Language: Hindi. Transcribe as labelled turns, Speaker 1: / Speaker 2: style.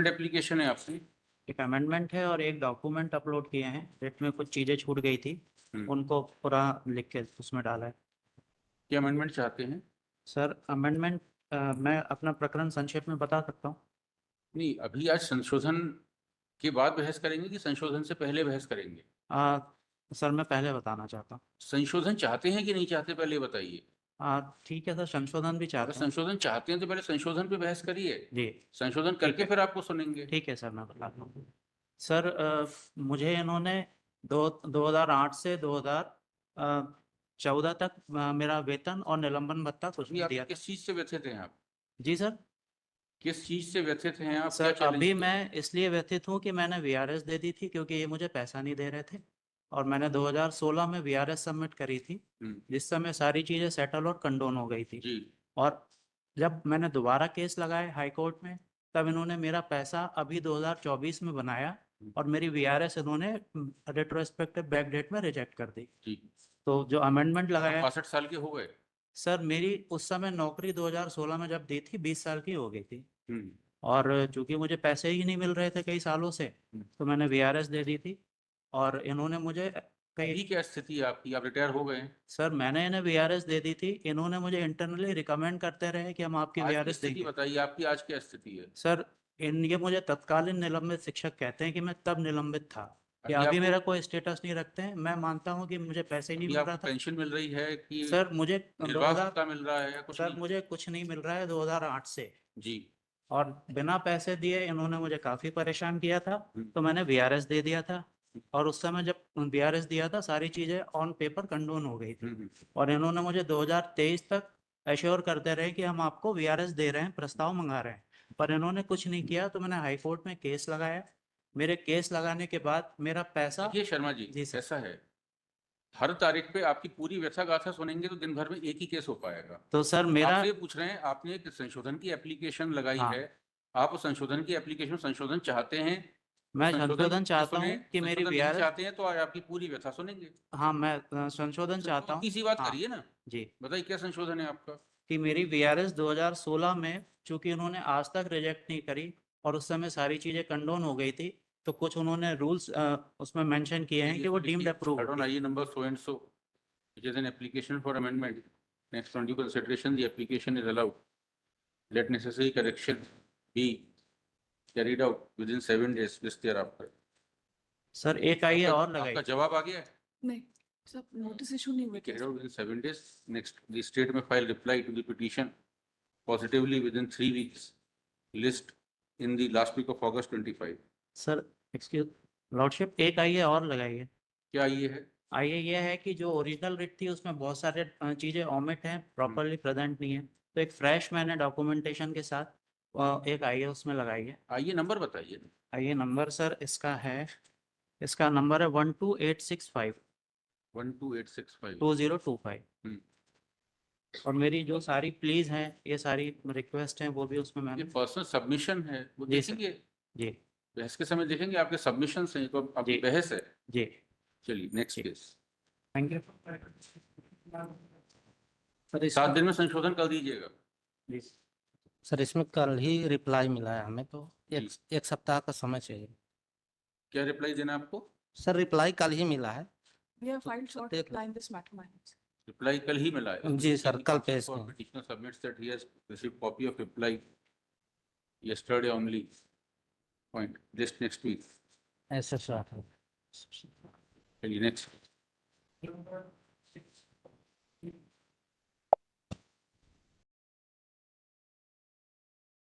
Speaker 1: अमेंडमेंट एप्लीकेशन है आपकी?
Speaker 2: एक अमेंडमेंट है और एक डॉक्यूमेंट अपलोड किए हैं जिसमें कुछ चीज़ें छूट गई थी, उनको पूरा लिख के उसमें डाला है।
Speaker 1: क्या अमेंडमेंट चाहते हैं?
Speaker 2: सर अमेंडमेंट मैं अपना प्रकरण संक्षेप में बता सकता हूँ।
Speaker 1: नहीं, अभी आज संशोधन के बाद बहस करेंगे कि संशोधन से पहले बहस करेंगे?
Speaker 2: सर मैं पहले बताना चाहता हूँ।
Speaker 1: संशोधन चाहते हैं कि नहीं चाहते, पहले बताइए।
Speaker 2: ठीक है सर, संशोधन भी
Speaker 1: अगर
Speaker 2: चाहता हूँ।
Speaker 1: संशोधन चाहते हैं तो पहले संशोधन पे बहस करिए।
Speaker 2: जी
Speaker 1: संशोधन करके फिर आपको सुनेंगे।
Speaker 2: ठीक है सर, मैं बताता हूँ। सर मुझे इन्होंने 2008 से 2014 तक मेरा वेतन और निलंबन भत्ता कुछ
Speaker 1: अभी आप
Speaker 2: दिया था।
Speaker 1: किस चीज से व्यथित हैं आप?
Speaker 2: जी सर।
Speaker 1: किस चीज से व्यथित हैं आप? क्या
Speaker 2: सर
Speaker 1: चैलेंज
Speaker 2: अभी
Speaker 1: किया?
Speaker 2: मैं इसलिए व्यथित हूँ कि मैंने वीआरएस दे दी थी क्योंकि ये मुझे पैसा नहीं दे रहे थे, और मैंने 2016 में वीआरएस सबमिट करी थी जिस समय सारी चीज़ें सेटल और कंडोन हो गई थी।
Speaker 1: जी।
Speaker 2: और जब मैंने दोबारा केस लगाए हाई कोर्ट में, तब इन्होंने मेरा पैसा अभी 2024 में बनाया और मेरी वीआरएस इन्होंने रेट्रोस्पेक्टिव बैक डेट में रिजेक्ट कर दी।
Speaker 1: जी।
Speaker 2: तो जो अमेंडमेंट लगाया,
Speaker 1: 65 साल के हो गए?
Speaker 2: सर मेरी उस समय नौकरी 2016 में जब दी थी 20 साल की हो गई थी,
Speaker 1: हम्म।
Speaker 2: और चूंकि मुझे पैसे ही नहीं मिल रहे थे कई सालों से, तो मैंने वीआरएस दे दी थी। और इन्होंने मुझे
Speaker 1: अभी
Speaker 2: कई
Speaker 1: क्या स्थिति है आपकी? आप रिटायर हो गए हैं?
Speaker 2: सर मैंने इन्हें वीआरएस दे दी थी, इन्होंने मुझे इंटरनली रिकमेंड करते रहे कि हम आपकी
Speaker 1: आज की
Speaker 2: वीआरएस
Speaker 1: स्थिति
Speaker 2: देंगे।
Speaker 1: बताइए, आपकी आज क्या स्थिति है?
Speaker 2: सर ये मुझे तत्कालीन निलंबित शिक्षक कहते हैं कि मैं तब निलंबित था, कि
Speaker 1: अभी
Speaker 2: अभी
Speaker 1: आपको
Speaker 2: मेरा कोई स्टेटस नहीं रखते हैं। मैं मानता हूं कि मुझे पैसे ही नहीं
Speaker 1: अभी
Speaker 2: मिल रहा
Speaker 1: आपको
Speaker 2: था।
Speaker 1: पेंशन मिल रही है कि
Speaker 2: सर मुझे
Speaker 1: निर्वाह
Speaker 2: 2000
Speaker 1: भत्ता मिल रहा है या कुछ
Speaker 2: सर
Speaker 1: नहीं?
Speaker 2: मुझे कुछ नहीं मिल रहा है 2008 से,
Speaker 1: जी।
Speaker 2: और बिना पैसे दिए इन्होंने मुझे काफी परेशान किया था।
Speaker 1: हम्म।
Speaker 2: तो मैंने वीआरएस दे दिया था, और उस समय जब वीआरएस दिया था सारी चीजें ऑन पेपर कंडोन हो गई थी। और इन्होंने मुझे 2023 तक एश्योर करते रहे कि हम आपको वीआरएस दे रहे हैं, प्रस्ताव मंगा रहे हैं, पर इन्होंने कुछ नहीं किया। तो मैंने हाई कोर्ट में केस लगाया। मेरे केस लगाने के बाद मेरा पैसा।
Speaker 1: देखिए शर्मा जी,
Speaker 2: जी सर।
Speaker 1: ऐसा है, हर तारीख पे आपकी पूरी व्यथा गाथा सुनेंगे तो दिन भर में एक ही केस हो पाएगा।
Speaker 2: तो सर मेरा।
Speaker 1: आपसे ये पूछ रहे हैं, आपने एक संशोधन की एप्लीकेशन लगाई है,
Speaker 2: हाँ,
Speaker 1: आप उस संशोधन की एप्लीकेशन संशोधन चाहते हैं तो
Speaker 2: मैं
Speaker 1: संशोधन
Speaker 2: संशोधन
Speaker 1: पे
Speaker 2: चाहता
Speaker 1: सुने।
Speaker 2: हूँ कि मेरी
Speaker 1: संशोधन नहीं
Speaker 2: वीआरएस।
Speaker 1: चाहते हैं तो आपकी पूरी व्यथा सुनेंगे।
Speaker 2: हाँ, मैं संशोधन चाहता हूँ।
Speaker 1: सीधी सी बात
Speaker 2: हाँ
Speaker 1: करिए ना।
Speaker 2: जी।
Speaker 1: बताइए क्या संशोधन है आपका?
Speaker 2: कि मेरी वीआरएस 2016 में चूंकि उन्होंने आज तक रिजेक्ट नहीं करी और उस समय सारी चीजें कंडोन हो गई थी, तो कुछ उन्होंने रूल्स उसमें मेंशन किए हैं कि वो डीम्ड अप्रूव
Speaker 1: Third on
Speaker 2: होगी।
Speaker 1: IE number so and so, which is an application for amendment. Next on due consideration, the application is allowed. Let necessary correction be carried out within 7 days this thereafter.
Speaker 2: Sir एक आइए और लगाई।
Speaker 1: आपका जवाब आ गया है?
Speaker 3: नहीं, सब नोटिस इशू नहीं हुए थे।
Speaker 1: Carried out within 7 days. Next, the state may file reply to the petition positively within 3 weeks. List in the last week of August 25.
Speaker 2: Sir excuse lordship, एक आइए और लगाइए।
Speaker 1: क्या ये है?
Speaker 2: आइए ये है कि जो ओरिजिनल रिट थी उसमें बहुत सारे चीजें ओमिट हैं, प्रॉपरली प्रेजेंट नहीं है, तो एक फ्रेश मैंने डॉक्यूमेंटेशन के साथ एक आइए उसमें लगाइए।
Speaker 1: आइए नंबर बताइए।
Speaker 2: आइए नंबर सर इसका नंबर है 12865
Speaker 1: 12865।
Speaker 2: 2025। और मेरी जो सारी प्लीज हैं, ये सारी रिक्वेस्ट हैं, वो भी उसमें
Speaker 1: ये
Speaker 2: मैंने।
Speaker 1: पर्सनल सबमिशन है, वो
Speaker 2: जी सर।
Speaker 1: देखेंगे।
Speaker 2: जी।
Speaker 1: बहस के समय देखेंगे आपके सबमिशन हैं, तो आपकी
Speaker 2: जी।
Speaker 1: बहस है।
Speaker 2: जी।
Speaker 1: चलिए नेक्स्ट
Speaker 2: जी।
Speaker 1: केस।
Speaker 2: Thank you sir.
Speaker 1: 7 दिन में संशोधन कर दीजिएगा।
Speaker 2: जी।
Speaker 4: सर इसमें कल ही रिप्लाई मिला है हमें, तो एक सप्ताह का समय चाहिए।
Speaker 1: क्या रिप्लाई देना आपको?
Speaker 4: सर रिप्लाई कल ही मिला है।
Speaker 3: We have filed short reply in this matter, my lords.
Speaker 1: Reply कल ही मिला है?
Speaker 4: जी सर, कल पेश
Speaker 1: for
Speaker 4: किया।
Speaker 1: petitioner submits that he has received copy of reply yesterday only. Point. Just next week.
Speaker 4: ऐसा सर।
Speaker 1: चलिए नेक्स्ट।